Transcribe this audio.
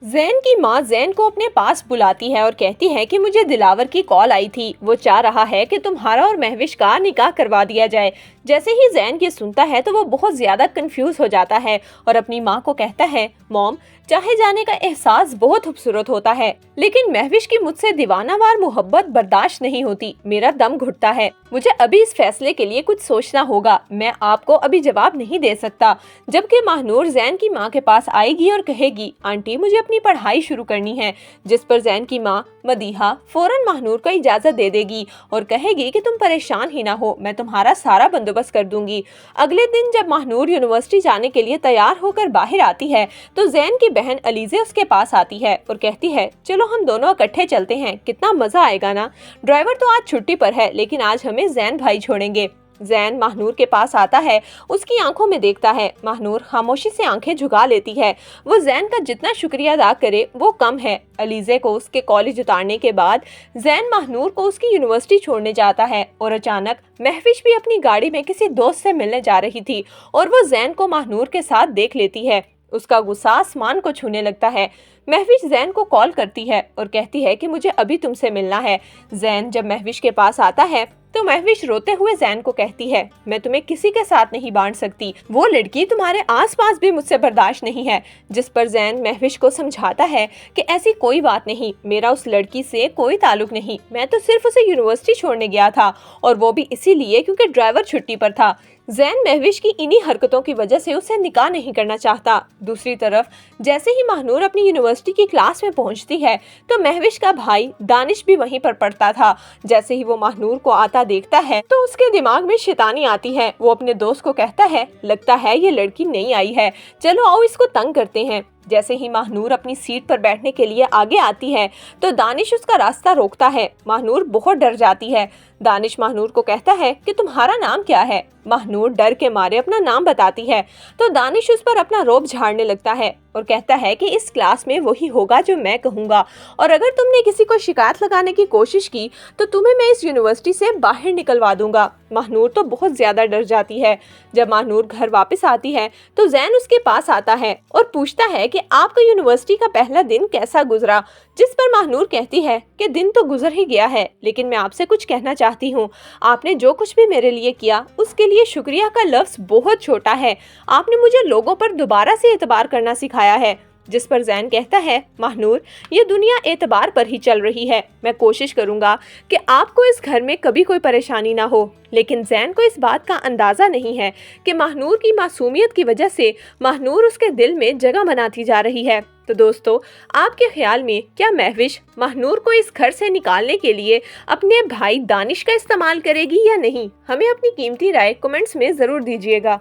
زین کی ماں زین کو اپنے پاس بلاتی ہے اور کہتی ہے کہ مجھے دلاور کی کال آئی تھی، وہ چاہ رہا ہے کہ تمہارا اور مہوش کا نکاح کروا دیا جائے۔ جیسے ہی زین یہ سنتا ہے تو وہ بہت زیادہ کنفیوز ہو جاتا ہے اور اپنی ماں کو کہتا ہے، موم، چاہے جانے کا احساس بہت خوبصورت ہوتا ہے، لیکن مہوش کی مجھ سے دیوانہ وار محبت برداشت نہیں ہوتی، میرا دم گھٹتا ہے، مجھے ابھی اس فیصلے کے لیے کچھ سوچنا ہوگا، میں آپ کو ابھی جواب نہیں دے سکتا۔ جبکہ ماہنور زین کی ماں کے پاس آئے گی اور کہے گی، آنٹی مجھے اپنی پڑھائی شروع کرنی ہے، جس پر زین کی ماں مدیحہ فوراً ماہنور کو اجازت دے دے گی اور کہے گی کہ تم پریشان ہی نہ ہو، میں تمہارا سارا بندوبست کر دوں گی۔ اگلے دن جب ماہنور یونیورسٹی جانے کے لیے تیار ہو کر باہر آتی ہے تو زین کی بہن علیزے اس کے پاس آتی ہے اور کہتی ہے، چلو ہم دونوں اکٹھے چلتے ہیں، کتنا مزہ آئے گا نا، ڈرائیور تو آج چھٹی پر ہے لیکن آج ہمیں زین بھائی چھوڑیں گے۔ زین ماہنور کے پاس آتا ہے، اس کی آنکھوں میں دیکھتا ہے، ماہنور خاموشی سے آنکھیں جھکا لیتی ہے، وہ زین کا جتنا شکریہ ادا کرے وہ کم ہے۔ علیزے کو اس کے کالج اتارنے کے بعد زین ماہنور کو اس کی یونیورسٹی چھوڑنے جاتا ہے اور اچانک مہوش بھی اپنی گاڑی میں کسی دوست سے ملنے جا رہی تھی اور وہ زین کو ماہنور کے ساتھ دیکھ لیتی ہے، اس کا غصہ آسمان کو چھونے لگتا ہے۔ مہوش زین کو کال کرتی ہے اور کہتی ہے کہ مجھے ابھی تم سے ملنا ہے۔ زین جب مہوش کے پاس آتا ہے تو مہوش روتے ہوئے زین کو کہتی ہے، میں تمہیں کسی کے ساتھ نہیں بانٹ سکتی، وہ لڑکی تمہارے آس پاس بھی مجھ سے برداشت نہیں ہے۔ جس پر زین مہوش کو سمجھاتا ہے کہ ایسی کوئی بات نہیں، میرا اس لڑکی سے کوئی تعلق نہیں، میں تو صرف اسے یونیورسٹی چھوڑنے گیا تھا اور وہ بھی اسی لیے کیونکہ ڈرائیور چھٹی پر تھا۔ زین مہوش کی انہی حرکتوں کی وجہ سے اسے نکاح نہیں کرنا چاہتا۔ دوسری طرف جیسے ہی ماہنور اپنی یونیورسٹی کی کلاس میں پہنچتی ہے تو مہوش کا بھائی دانش بھی وہیں پر پڑھتا تھا۔ جیسے ہی وہ ماہنور کو آتا دیکھتا ہے تو اس کے دماغ میں شیطانی آتی ہے، وہ اپنے دوست کو کہتا ہے، لگتا ہے یہ لڑکی نہیں آئی ہے، چلو آؤ اس کو تنگ کرتے ہیں۔ جیسے ہی ماہنور اپنی سیٹ پر بیٹھنے کے لیے آگے آتی ہے تو دانش اس کا راستہ روکتا ہے، ماہنور بہت ڈر جاتی ہے۔ دانش ماہنور کو کہتا ہے کہ تمہارا نام کیا ہے؟ ماہنور ڈر کے مارے اپنا نام بتاتی ہے تو دانش اس پر اپنا رعب جھاڑنے لگتا ہے اور کہتا ہے کہ اس کلاس میں وہی ہوگا جو میں کہوں گا، اور اگر تم نے کسی کو شکایت لگانے کی کوشش کی تو تمہیں میں اس یونیورسٹی سے باہر نکلوا دوں گا۔ ماہنور تو بہت زیادہ ڈر جاتی ہے۔ جب ماہنور گھر واپس آتی ہے تو زین اس کے پاس آتا ہے اور پوچھتا ہے کہ آپ کا یونیورسٹی کا پہلا دن کیسا گزرا؟ جس پر ماہنور کہتی ہے کہ دن تو گزر ہی گیا ہے لیکن میں آپ سے کچھ کہنا چاہتی ہوں، آپ نے جو کچھ بھی میرے لیے کیا اس کے لیے شکریہ کا لفظ بہت چھوٹا ہے، آپ نے مجھے لوگوں پر دوبارہ سے اعتبار کرنا سکھایا ہے۔ جس پر زین کہتا ہے، ماہنور یہ دنیا اعتبار پر ہی چل رہی ہے، میں کوشش کروں گا کہ آپ کو اس گھر میں کبھی کوئی پریشانی نہ ہو۔ لیکن زین کو اس بات کا اندازہ نہیں ہے کہ ماہنور کی معصومیت کی وجہ سے ماہنور اس کے دل میں جگہ بناتی جا رہی ہے۔ تو دوستو، آپ کے خیال میں کیا مہوش ماہنور کو اس گھر سے نکالنے کے لیے اپنے بھائی دانش کا استعمال کرے گی یا نہیں؟ ہمیں اپنی قیمتی رائے کمنٹس میں ضرور دیجیے گا۔